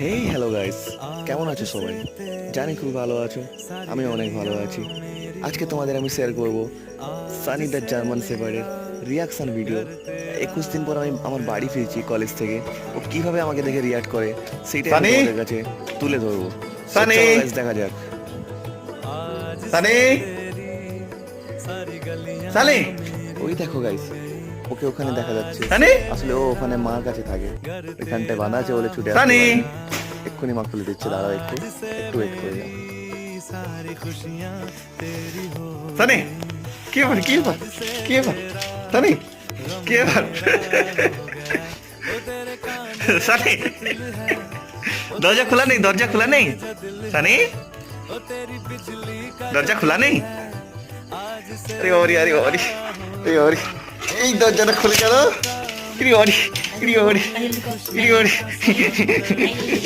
Hey hello guys, কেমন আছো সবাই? জানি খুব ভালো আছো, আমি অনেক ভালো আছি। আজকে তোমাদের আমি শেয়ার করব সানি দ্য জার্মান শেফার্ডের রিয়াকশন ভিডিও। 21 দিন পর আমি আমার বাড়ি ফিরছি কলেজ থেকে। ও কিভাবে আমাকে দেখে রিয়াক্ট করে সেইটাই আমি সানি তোমাদের কাছে তুলে ধরবো। So, সানি চলো গাইস দেখা যাক। সানি সানি ওই দেখো গাইস, ওকে ওখানে দেখা যাচ্ছে। সানি আসলে ও ওখানে মার কাছে থাকে, ওইখানটায় বাঁধা আছে বলে ছুটে আসতে সানি পারেনি। এক্ষুনি মা খুলে দিচ্ছে, দাঁড়াও একটু একটু ওয়েট করে যাও। সানি কি ব্যাপার কি ব্যাপার কি ব্যাপার সানি কি ব্যাপার সানি দরজা খোলা নেই দরজা খোলা নেই সানি দরজা খোলা নেই আরে ওরি আরে ওরি আরে ওরি এই দরজাটা খুলে গেল ইরি ওরি ইরি ওরি ইরি ওরি